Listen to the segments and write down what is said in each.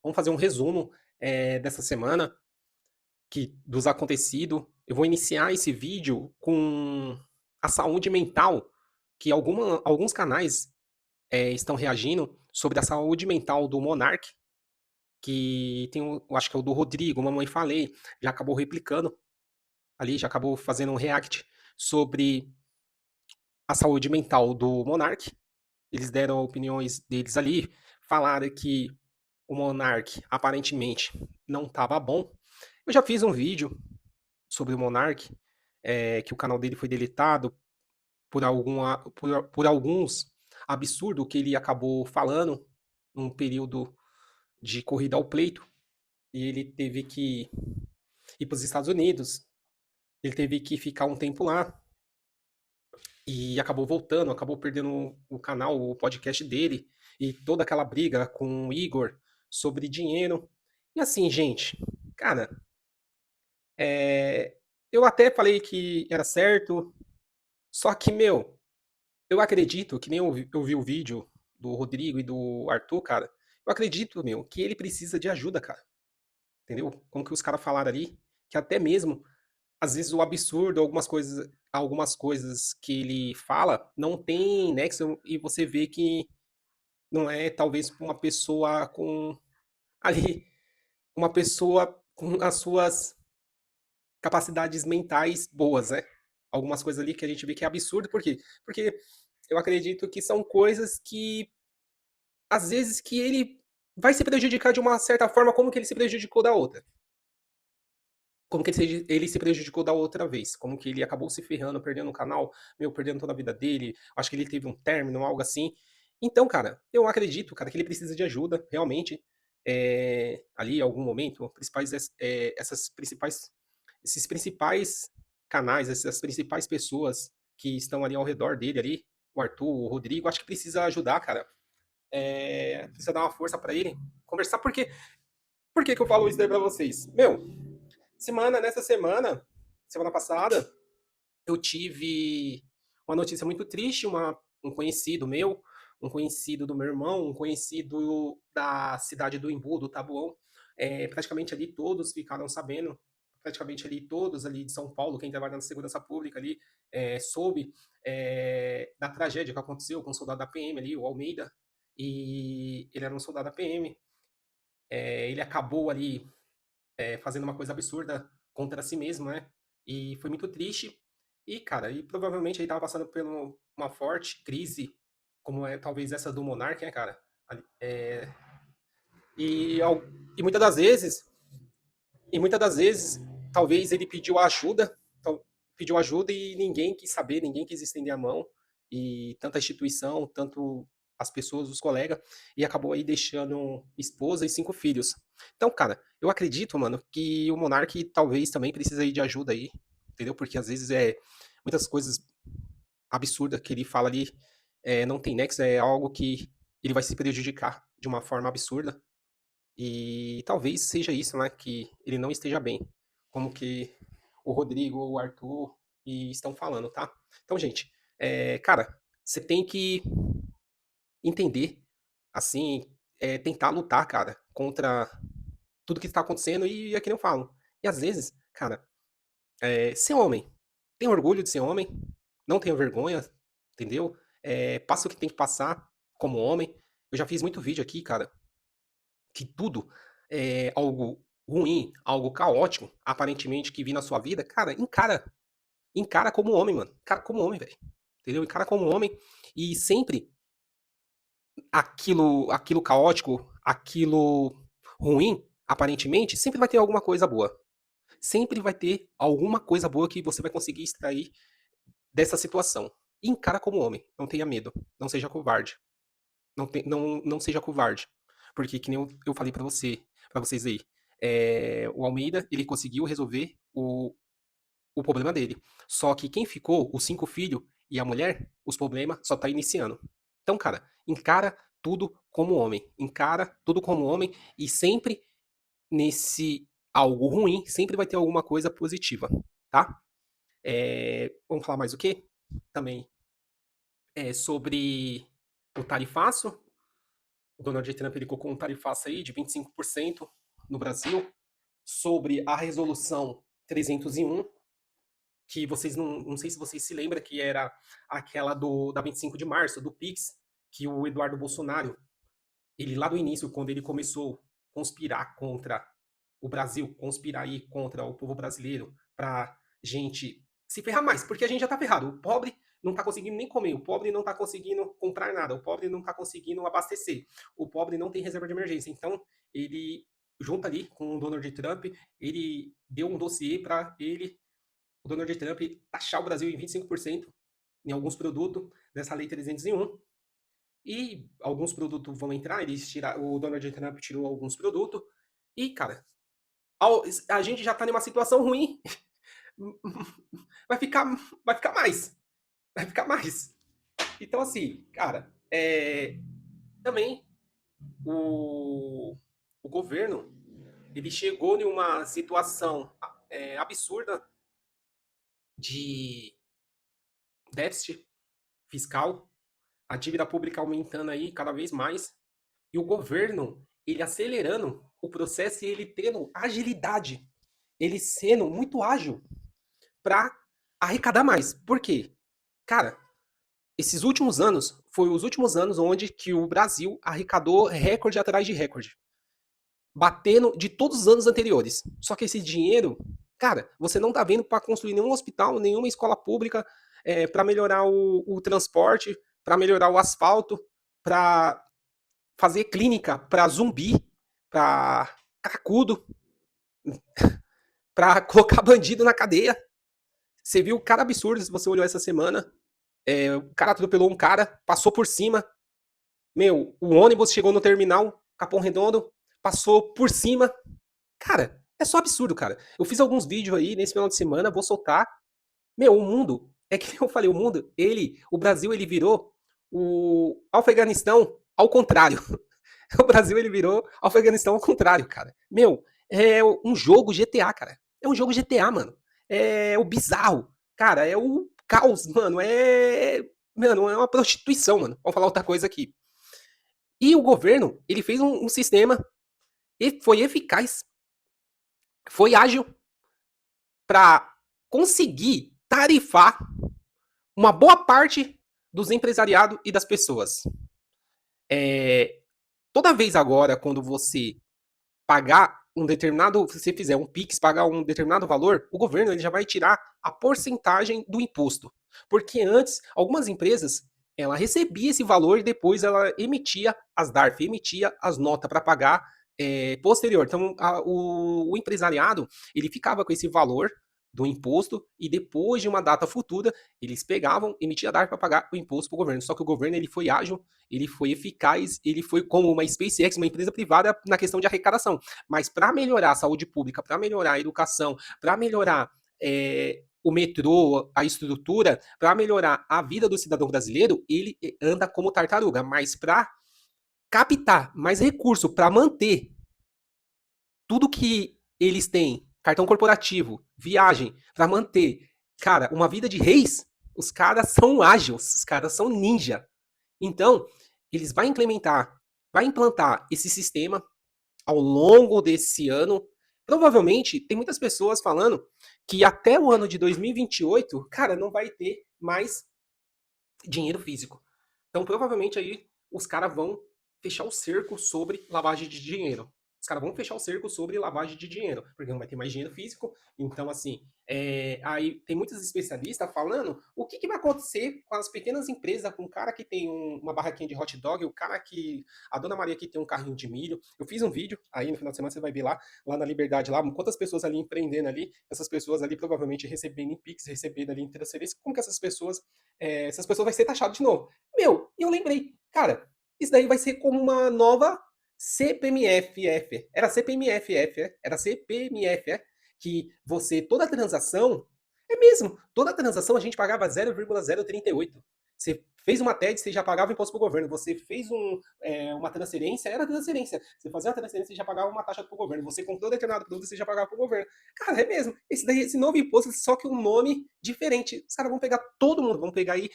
Vamos fazer um resumo dessa semana dos acontecidos. Eu vou iniciar esse vídeo com a saúde mental, que alguns canais estão reagindo sobre a saúde mental do Monark, que tem, eu acho que é o do Rodrigo, Mamãe Falei, já acabou replicando ali, já acabou fazendo um react sobre a saúde mental do Monark. Eles deram opiniões deles ali, falaram que o Monark aparentemente não estava bom. Eu já fiz um vídeo sobre o Monark, que o canal dele foi deletado por alguns absurdos que ele acabou falando num período de corrida ao pleito, e ele teve que ir para os Estados Unidos, ele teve que ficar um tempo lá, e acabou voltando, acabou perdendo o canal, o podcast dele, e toda aquela briga com o Igor sobre dinheiro. E assim, gente, cara, eu até falei que era certo, só que, meu, eu acredito, que nem eu vi o vídeo do Rodrigo e do Arthur, cara, eu acredito, meu, que ele precisa de ajuda, cara. Entendeu? Como que os caras falaram ali, que até mesmo, às vezes, o absurdo, algumas coisas que ele fala não tem nexo e você vê que não é talvez uma pessoa com ali, uma pessoa com as suas capacidades mentais boas, né? Algumas coisas ali que a gente vê que é absurdo, por quê? Porque eu acredito que são coisas que, às vezes, que ele vai se prejudicar de uma certa forma, como que ele se prejudicou da outra. Como que ele se prejudicou da outra vez, como que ele acabou se ferrando, perdendo o canal, meu, perdendo toda a vida dele, acho que ele teve um término, algo assim. Então, cara, eu acredito, cara, que ele precisa de ajuda, realmente, ali, em algum momento, esses principais canais, essas principais pessoas que estão ali ao redor dele, ali, o Arthur, o Rodrigo, acho que precisa ajudar, cara. Precisa dar uma força para ele, conversar, por que que eu falo isso daí pra vocês? Meu, nessa semana passada, eu tive uma notícia muito triste, um conhecido meu, um conhecido do meu irmão, um conhecido da cidade do Imbu, do Tabuão, praticamente ali todos ficaram sabendo, praticamente ali todos ali de São Paulo, quem trabalha na segurança pública ali, soube da tragédia que aconteceu com o soldado da PM ali, o Almeida, e ele era um soldado da PM, ele acabou ali fazendo uma coisa absurda contra si mesmo, né? E foi muito triste. E, cara, e provavelmente ele estava passando por uma forte crise, como é talvez essa do Monark, né, cara? É, e, e muitas das vezes, talvez ele pediu ajuda e ninguém quis saber, ninguém quis estender a mão. E tanta instituição, tanto as pessoas, os colegas, e acabou aí deixando esposa e 5 filhos. Então, cara, eu acredito, mano, que o Monark talvez também precise aí de ajuda aí, entendeu? Porque às vezes muitas coisas absurdas que ele fala ali não tem nexo, é algo que ele vai se prejudicar de uma forma absurda. E talvez seja isso, né, que ele não esteja bem, como que o Rodrigo, o Arthur estão falando, tá? Então, gente, cara, você tem que entender, assim, tentar lutar, cara, contra tudo que está acontecendo e é que nem eu falo. E às vezes, cara, ser homem, tem orgulho de ser homem, não tenha vergonha, entendeu? Passa o que tem que passar como homem. Eu já fiz muito vídeo aqui, cara, que tudo é algo ruim, algo caótico, aparentemente, que vi na sua vida, cara, encara. Encara como homem, mano. Encara como homem, velho. Entendeu? Encara como homem e sempre aquilo caótico, aquilo ruim, aparentemente, sempre vai ter alguma coisa boa. Sempre vai ter alguma coisa boa que você vai conseguir extrair dessa situação. E encara como homem. Não tenha medo. Não seja covarde. Não seja covarde. Porque, que nem eu falei pra vocês aí, o Almeida, ele conseguiu resolver o problema dele. Só que quem ficou, os 5 filhos e a mulher, os problemas só tá iniciando. Então, cara, encara tudo como homem. Encara tudo como homem e sempre nesse algo ruim, sempre vai ter alguma coisa positiva, tá? Vamos falar mais o quê? Também sobre o tarifaço. O Donald Trump ele colocou um tarifaço aí de 25% no Brasil sobre a resolução 301, que vocês não sei se vocês se lembram, que era aquela da 25 de março, do PIX, que o Eduardo Bolsonaro, ele lá do início, quando ele começou a conspirar contra o Brasil, conspirar aí contra o povo brasileiro, pra gente se ferrar mais, porque a gente já tá ferrado. O pobre não tá conseguindo nem comer, o pobre não tá conseguindo comprar nada, o pobre não tá conseguindo abastecer, o pobre não tem reserva de emergência. Então, ele, junto ali com o Donald Trump, ele deu um dossiê para ele, o Donald Trump, taxar o Brasil em 25% em alguns produtos dessa lei 301. E alguns produtos vão entrar, o Donald Trump tirou alguns produtos. E, cara, a gente já tá numa situação ruim. Vai ficar, vai ficar mais. Vai ficar mais. Então, assim, cara, também o governo ele chegou em uma situação absurda de déficit fiscal, a dívida pública aumentando aí cada vez mais, e o governo ele acelerando o processo e ele tendo agilidade, ele sendo muito ágil para arrecadar mais. Por quê? Cara, esses últimos anos foi os últimos anos onde que o Brasil arrecadou recorde atrás de recorde, batendo de todos os anos anteriores. Só que esse dinheiro, cara, você não tá vendo para construir nenhum hospital, nenhuma escola pública, para melhorar o transporte, para melhorar o asfalto, para fazer clínica para zumbi, para cracudo, para colocar bandido na cadeia. Você viu o cara absurdo se você olhou essa semana. O cara atropelou um cara, passou por cima. Meu, o ônibus chegou no terminal, Capão Redondo, passou por cima. Cara, é só absurdo, cara. Eu fiz alguns vídeos aí nesse final de semana, vou soltar. Meu, o mundo, é que eu falei, o mundo, o Brasil, ele virou o Afeganistão ao contrário. O Brasil, ele virou o Afeganistão ao contrário, cara. Meu, é um jogo GTA, cara. É um jogo GTA, mano. É o bizarro. Cara, é o caos, mano. Mano, é uma prostituição, mano. Vamos falar outra coisa aqui. E o governo, ele fez um sistema e foi eficaz, foi ágil para conseguir tarifar uma boa parte dos empresariados e das pessoas. Toda vez agora, quando você pagar um determinado, se você fizer um Pix, pagar um determinado valor, o governo ele já vai tirar a porcentagem do imposto. Porque antes, algumas empresas, ela recebia esse valor e depois ela emitia as DARF, emitia as notas para pagar posterior. Então, o empresariado, ele ficava com esse valor do imposto e depois de uma data futura, eles pegavam, emitia a DARF para pagar o imposto para o governo. Só que o governo ele foi ágil, ele foi eficaz, ele foi como uma SpaceX, uma empresa privada na questão de arrecadação. Mas para melhorar a saúde pública, para melhorar a educação, para melhorar o metrô, a estrutura, para melhorar a vida do cidadão brasileiro, ele anda como tartaruga. Mas para captar mais recurso, para manter tudo que eles têm, cartão corporativo, viagem, para manter, cara, uma vida de reis, os caras são ágeis, os caras são ninja. Então, eles vão implantar esse sistema ao longo desse ano. Provavelmente, tem muitas pessoas falando que até o ano de 2028, cara, não vai ter mais dinheiro físico. Então, provavelmente aí os caras vão fechar o cerco sobre lavagem de dinheiro. Os caras vão fechar o cerco sobre lavagem de dinheiro, porque não vai ter mais dinheiro físico. Então, assim, aí tem muitos especialistas falando o que, que vai acontecer com as pequenas empresas, com o cara que tem uma barraquinha de hot dog, o cara que. A dona Maria que tem um carrinho de milho. Eu fiz um vídeo, aí no final de semana você vai ver lá na Liberdade, lá, quantas pessoas ali empreendendo ali, essas pessoas ali provavelmente recebendo em Pix, recebendo ali em transferência, como que essas pessoas vai ser taxadas de novo. Meu, e eu lembrei, cara, isso daí vai ser como uma nova CPMF. Era CPMF, era CPMF, que você, toda transação, mesmo, toda transação a gente pagava 0,038. Você fez uma TED, você já pagava imposto para o governo. Você fez uma transferência, era transferência. Você fazia uma transferência, você já pagava uma taxa para o governo. Você comprou determinado produto, você já pagava para o governo. Cara, é mesmo. Esse novo imposto, só que um nome diferente. Os caras vão pegar todo mundo, vão pegar aí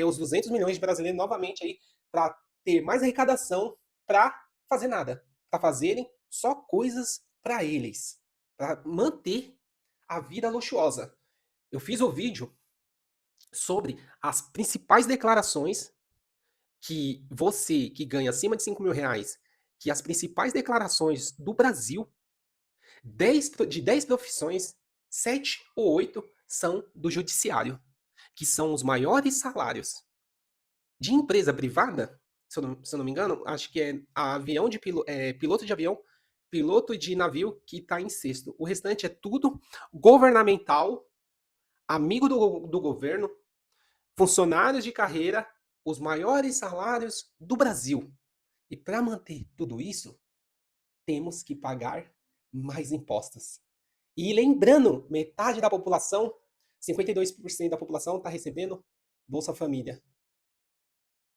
os 200 milhões de brasileiros novamente aí para ter mais arrecadação para fazer nada, para fazerem só coisas para eles, para manter a vida luxuosa. Eu fiz o vídeo sobre as principais declarações que você que ganha acima de 5 mil reais, que as principais declarações do Brasil, 10 profissões, 7 ou 8 são do judiciário, que são os maiores salários. De empresa privada, se eu não me engano, acho que é avião de piloto de avião, piloto de navio que está em sexto. O restante é tudo governamental, amigo do governo, funcionários de carreira, os maiores salários do Brasil. E para manter tudo isso, temos que pagar mais impostos. E lembrando, metade da população, 52% da população está recebendo Bolsa Família.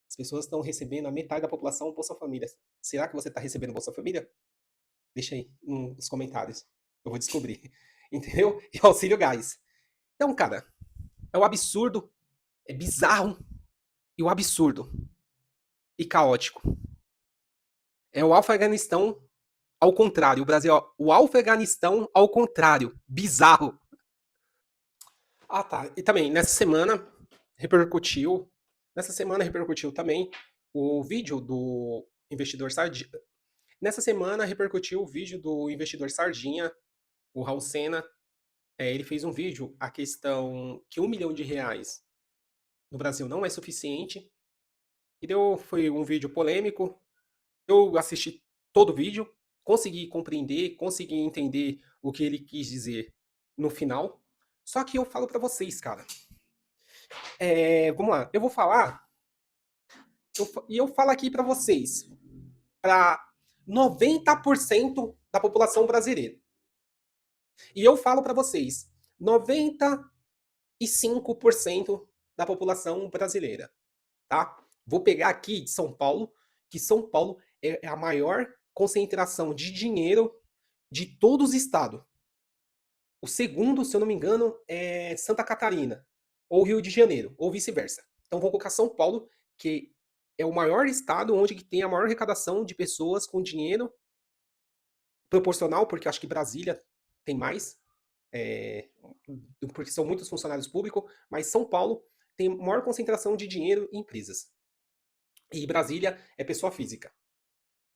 As pessoas estão recebendo, a metade da população, Bolsa Família. Será que você está recebendo Bolsa Família? Deixa aí nos comentários. Eu vou descobrir. Entendeu? E auxílio gás. Então, cara, é um absurdo, é bizarro e o absurdo e caótico. É o Afeganistão ao contrário. O Brasil, ó, o Afeganistão ao contrário. Bizarro. Ah, tá. E também, repercutiu, nessa semana repercutiu também o vídeo do investidor Sardinha. Nessa semana repercutiu o vídeo do investidor Sardinha, o Raul Sena. Ele fez um vídeo, a questão que R$ 1 milhão no Brasil não é suficiente. Foi um vídeo polêmico. Eu assisti todo o vídeo, consegui compreender, consegui entender o que ele quis dizer no final. Só que eu falo para vocês, cara. Vamos lá, eu vou falar, e eu falo aqui para vocês, para 90% da população brasileira. E eu falo para vocês, 95% da população brasileira, tá? Vou pegar aqui de São Paulo, que São Paulo é a maior concentração de dinheiro de todos os estados. O segundo, se eu não me engano, é Santa Catarina, ou Rio de Janeiro, ou vice-versa. Então vou colocar São Paulo, que é o maior estado onde tem a maior arrecadação de pessoas com dinheiro proporcional, porque acho que Brasília tem mais, porque são muitos funcionários públicos, mas São Paulo tem maior concentração de dinheiro em empresas. E Brasília é pessoa física.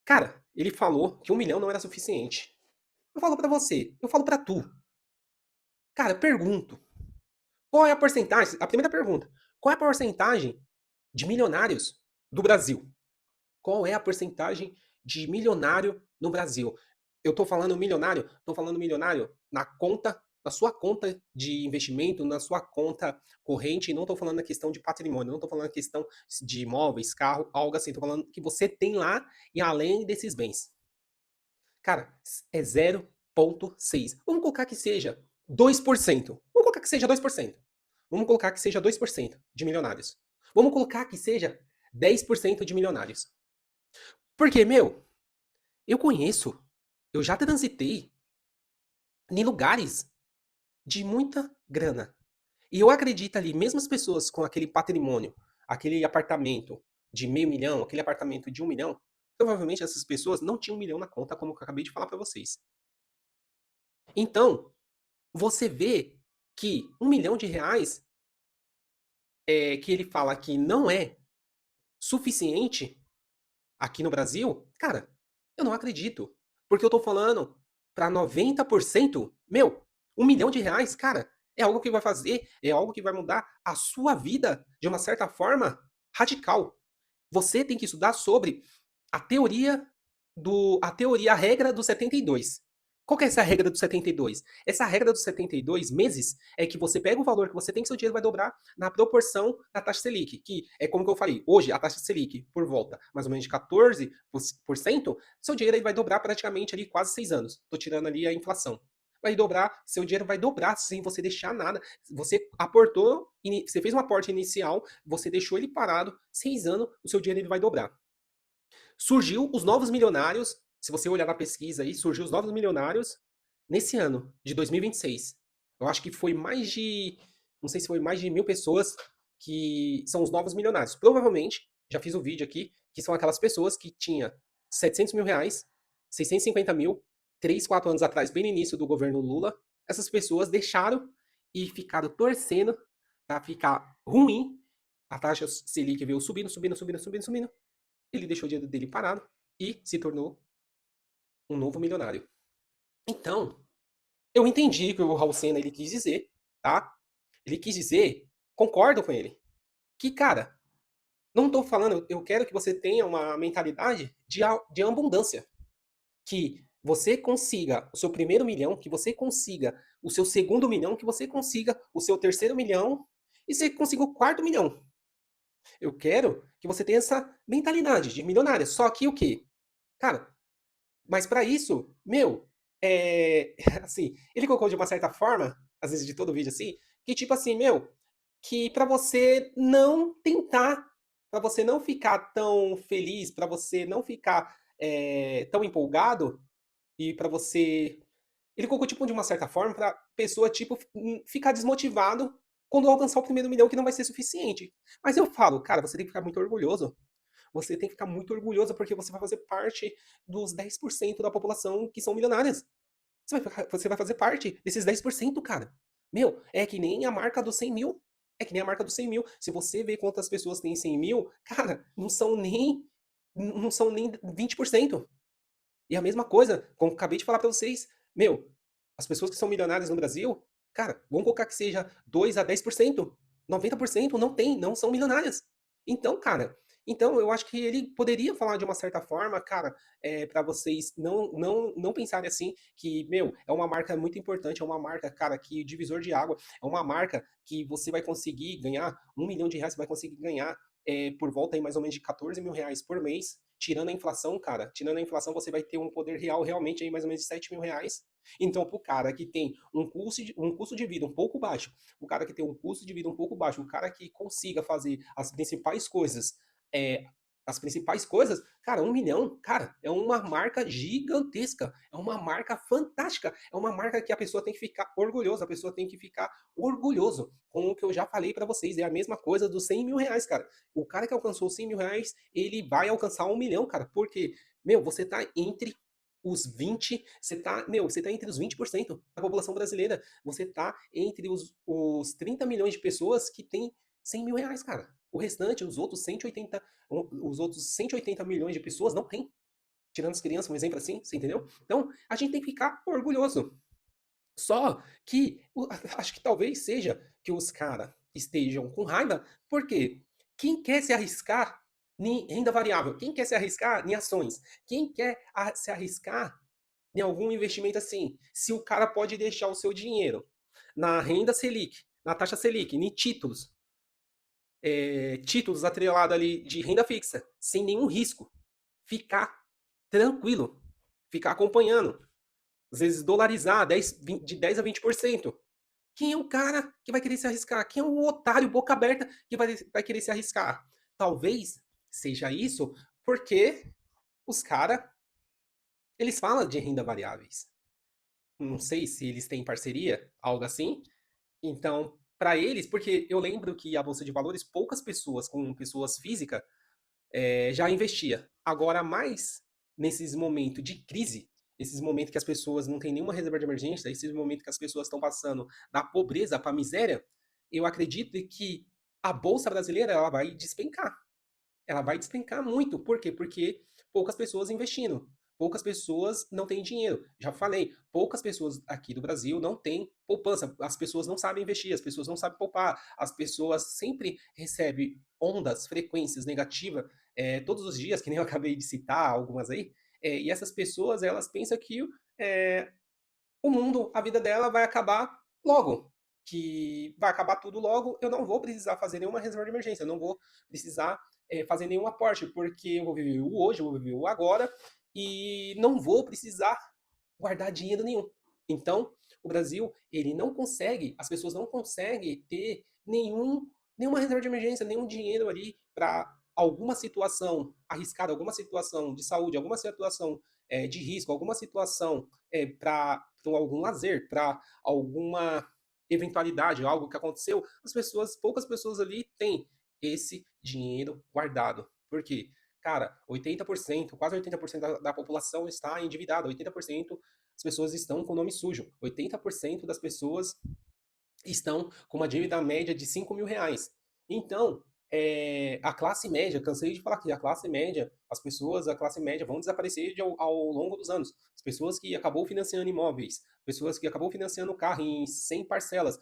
Cara, ele falou que 1 milhão não era suficiente. Eu falo pra você, eu falo pra tu. Cara, pergunto. Qual é a porcentagem? A primeira pergunta. Qual é a porcentagem de milionários do Brasil? Qual é a porcentagem de milionário no Brasil? Eu estou falando milionário na conta, na sua conta de investimento, na sua conta corrente, e não estou falando na questão de patrimônio, não estou falando na questão de imóveis, carro, algo assim, estou falando que você tem lá e além desses bens. Cara, é 0,6. Vamos colocar que seja 2%. Vamos colocar que seja 2%. Vamos colocar que seja 2% de milionários. Vamos colocar que seja 10% de milionários. Porque, meu, eu conheço, eu já transitei em lugares de muita grana. E eu acredito ali, mesmo as pessoas com aquele patrimônio, aquele apartamento de meio milhão, aquele apartamento de 1 milhão, provavelmente essas pessoas não tinham 1 milhão na conta, como eu acabei de falar para vocês. Então, você vê que R$ 1 milhão que ele fala que não é suficiente aqui no Brasil, cara, eu não acredito. Porque eu tô falando para 90%, meu, R$ 1 milhão, cara, é algo que vai fazer, é algo que vai mudar a sua vida de uma certa forma radical. Você tem que estudar sobre a teoria a regra do 72. Qual que é essa regra do 72? Essa regra dos 72 meses é que você pega o valor que você tem que seu dinheiro vai dobrar na proporção da taxa Selic, que é como que eu falei, hoje a taxa Selic por volta mais ou menos de 14%, seu dinheiro aí vai dobrar praticamente ali quase 6 anos. Estou tirando ali a inflação. Vai dobrar, seu dinheiro vai dobrar sem você deixar nada. Você aportou, você fez um aporte inicial, você deixou ele parado, 6 anos, o seu dinheiro ele vai dobrar. Surgiu os novos milionários, se você olhar na pesquisa aí, surgiu os novos milionários nesse ano, de 2026. Eu acho que foi mais de, não sei se foi mais de 1.000 pessoas que são os novos milionários. Provavelmente, já fiz o vídeo aqui, que são aquelas pessoas que tinha R$ 700 mil, 650 mil, 3, 4 anos atrás, bem no início do governo Lula, essas pessoas deixaram e ficaram torcendo para ficar ruim. A taxa Selic veio subindo, subindo, subindo, subindo, subindo. Ele deixou o dinheiro dele parado e se tornou um novo milionário. Então, eu entendi o que o Raul Senna ele quis dizer, tá? Ele quis dizer, concordo com ele, que, cara, não estou falando, eu quero que você tenha uma mentalidade de abundância. Que você consiga o seu primeiro milhão, que você consiga o seu segundo milhão, que você consiga o seu terceiro milhão e você consiga o quarto milhão. Eu quero que você tenha essa mentalidade de milionária. Só que o quê? Cara, mas para isso, meu, assim, ele colocou de uma certa forma, às vezes de todo vídeo assim, que tipo assim, meu, que para você não tentar, para você não ficar tão feliz, para você não ficar tão empolgado e para você, ele colocou tipo de uma certa forma para pessoa tipo ficar desmotivado quando alcançar o primeiro milhão que não vai ser suficiente. Mas eu falo, cara, você tem que ficar muito orgulhoso. Você tem que ficar muito orgulhoso porque você vai fazer parte dos 10% da população que são milionárias. Você vai fazer parte desses 10%, cara. Meu, é que nem a marca dos 100 mil. É que nem a marca dos 100 mil. Se você vê quantas pessoas têm 100 mil, cara, não são nem 20%. E a mesma coisa, como acabei de falar para vocês, meu, as pessoas que são milionárias no Brasil, cara, vamos colocar que seja 2 a 10%. 90% não tem, não são milionárias. Então, cara, então eu acho que ele poderia falar de uma certa forma, cara, para vocês não pensarem assim que, meu, é uma marca muito importante, é uma marca, cara, que divisor de água, é uma marca que você vai conseguir ganhar R$ 1 milhão, você vai conseguir ganhar por volta aí mais ou menos de R$ 14 mil por mês, tirando a inflação, cara, tirando a inflação, você vai ter um poder real realmente aí mais ou menos de R$ 7 mil. Então, pro cara que tem um custo de vida um pouco baixo, o cara que tem um custo de vida um pouco baixo, o cara que consiga fazer é, as principais coisas, cara, 1 milhão, cara, é uma marca gigantesca, é uma marca fantástica, é uma marca que a pessoa tem que ficar orgulhosa, a pessoa tem que ficar orgulhoso com o que eu já falei para vocês, é a mesma coisa dos R$ 100 mil, cara. O cara que alcançou os R$ 100 mil, ele vai alcançar 1 milhão, cara, porque, meu, você tá entre os 20, você tá entre os 20% da população brasileira. Você tá entre os 30 milhões de pessoas que tem R$ 100 mil, cara. O restante, os outros 180 milhões de pessoas não tem. Tirando as crianças, um exemplo assim, você entendeu? Então, a gente tem que ficar orgulhoso. Só que acho que talvez seja que os caras estejam com raiva, porque quem quer se arriscar em renda variável? Quem quer se arriscar em ações? Quem quer se arriscar em algum investimento assim? Se o cara pode deixar o seu dinheiro na renda Selic, na taxa Selic, em títulos atrelados ali de renda fixa, sem nenhum risco, ficar tranquilo, ficar acompanhando, às vezes dolarizar 10, de 10 a 20%. Quem é o cara que vai querer se arriscar? Quem é o otário boca aberta que vai querer se arriscar? Talvez seja isso porque os caras, eles falam de renda variáveis. Não sei se eles têm parceria, algo assim. Então, para eles, porque eu lembro que a Bolsa de Valores, poucas pessoas, com pessoas físicas, já investia. Agora, mais nesses momentos de crise, esses momentos que as pessoas não têm nenhuma reserva de emergência, esses momentos que as pessoas estão passando da pobreza para a miséria, eu acredito que a bolsa brasileira ela vai despencar. Ela vai despencar muito. Por quê? Porque poucas pessoas investindo. Poucas pessoas não têm dinheiro. Já falei, poucas pessoas aqui do Brasil não têm poupança. As pessoas não sabem investir, as pessoas não sabem poupar. As pessoas sempre recebem ondas, frequências negativas todos os dias, que nem eu acabei de citar algumas aí. E essas pessoas, elas pensam que é, o mundo, a vida dela vai acabar logo. Que vai acabar tudo logo, eu não vou precisar fazer nenhuma reserva de emergência, eu não vou precisar fazer nenhum aporte, porque eu vou viver o hoje, eu vou viver o agora, e não vou precisar guardar dinheiro nenhum. Então, o Brasil, ele não consegue, as pessoas não conseguem ter nenhuma reserva de emergência, nenhum dinheiro ali para alguma situação arriscada, alguma situação de saúde, alguma situação de risco, alguma situação para algum lazer, para alguma eventualidade, algo que aconteceu, poucas pessoas ali têm esse dinheiro guardado. Por quê? Cara, 80%, quase 80% da população está endividada, 80% das pessoas estão com o nome sujo, 80% das pessoas estão com uma dívida média de R$ 5.000. Então, a classe média, cansei de falar que a classe média, as pessoas da classe média vão desaparecer ao longo dos anos. As pessoas que acabou financiando imóveis, pessoas que acabou financiando carro em 100 parcelas,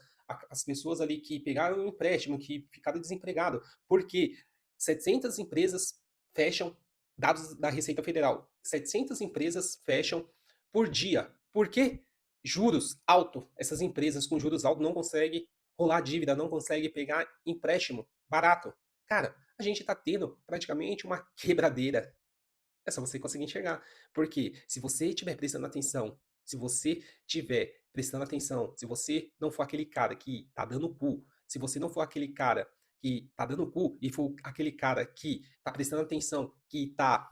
as pessoas ali que pegaram um empréstimo, que ficaram desempregados, porque 700 empresas fecham, dados da Receita Federal, 700 empresas fecham por dia. Por quê? Juros alto. Essas empresas com juros altos não conseguem rolar dívida, não conseguem pegar empréstimo barato. Cara, a gente está tendo praticamente uma quebradeira. É só você conseguir enxergar. Porque se você estiver prestando atenção, se você estiver prestando atenção, se você não for aquele cara que tá dando cu, se você não for aquele cara que tá dando cu e for aquele cara que tá prestando atenção, que tá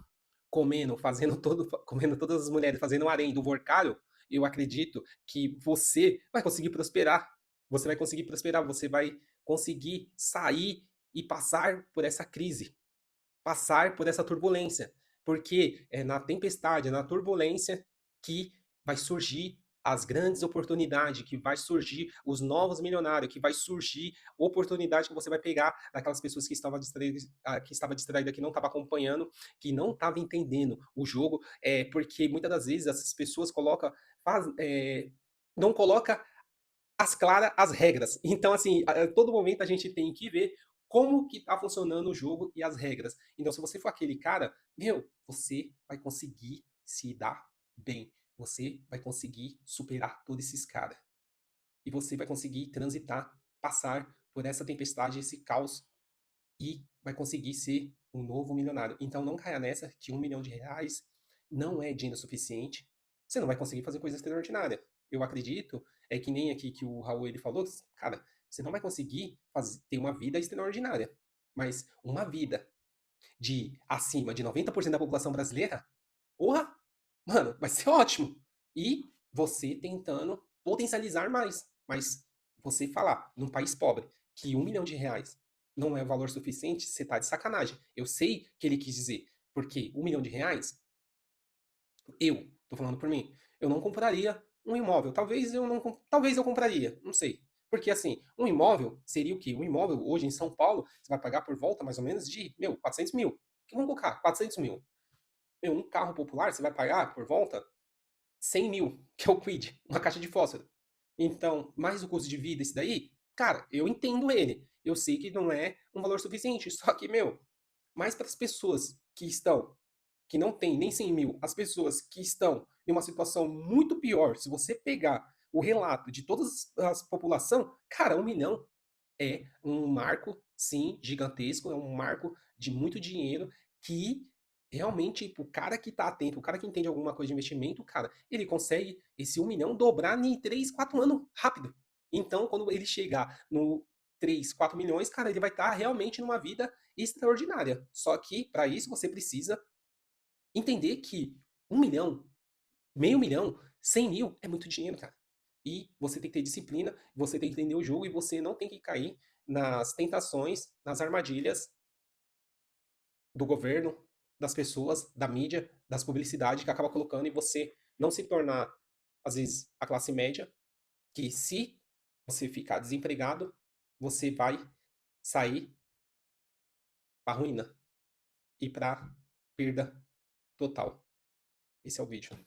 comendo, fazendo todo, comendo todas as mulheres, fazendo um harém do vorcalho, eu acredito que você vai conseguir prosperar. Você vai conseguir prosperar, você vai conseguir sair e passar por essa crise, passar por essa turbulência, porque é na tempestade, é na turbulência que vai surgir as grandes oportunidades, que vai surgir os novos milionários, que vai surgir oportunidade que você vai pegar daquelas pessoas que estava distraída, que não estava acompanhando, que não estava entendendo o jogo, porque muitas das vezes essas pessoas não coloca as claras as regras. Então, assim, a todo momento a gente tem que ver como que tá funcionando o jogo e as regras. Então, se você for aquele cara, meu, você vai conseguir se dar bem. Você vai conseguir superar todos esses caras. E você vai conseguir transitar, passar por essa tempestade, esse caos e vai conseguir ser um novo milionário. Então não caia nessa que R$ 1 milhão não é dinheiro suficiente. Você não vai conseguir fazer coisa extraordinária. Eu acredito, é que nem aqui que o Raul ele falou, cara, você não vai conseguir ter uma vida extraordinária. Mas uma vida de acima de 90% da população brasileira, porra, mano, vai ser ótimo. E você tentando potencializar mais. Mas você falar num país pobre que R$ 1 milhão não é valor suficiente, você tá de sacanagem. Eu sei que ele quis dizer, porque R$ 1 milhão, eu tô falando por mim, eu não compraria um imóvel. Talvez eu compraria, não sei. Porque assim, um imóvel seria o quê? Um imóvel hoje em São Paulo, você vai pagar por volta mais ou menos de, 400 mil. Vamos colocar, 400 mil. Um carro popular você vai pagar por volta 100 mil, que é o Quid, uma caixa de fósforo. Então, mais o custo de vida, isso daí, cara, eu entendo ele. Eu sei que não é um valor suficiente, só que, mas para as pessoas que não tem nem 100 mil, as pessoas que estão em uma situação muito pior, se você pegar o relato de toda a população, cara, 1 milhão é um marco, sim, gigantesco, é um marco de muito dinheiro que realmente o cara que tá atento, o cara que entende alguma coisa de investimento, cara, ele consegue esse 1 milhão dobrar em 3, 4 anos rápido. Então, quando ele chegar no 3, 4 milhões, cara, ele vai estar realmente numa vida extraordinária. Só que, para isso, você precisa entender que 1 milhão, meio milhão, 100 mil é muito dinheiro, cara. E você tem que ter disciplina, você tem que entender o jogo e você não tem que cair nas tentações, nas armadilhas do governo, das pessoas, da mídia, das publicidades que acaba colocando e você não se tornar, às vezes, a classe média, que se você ficar desempregado, você vai sair para ruína e para perda total. Esse é o vídeo.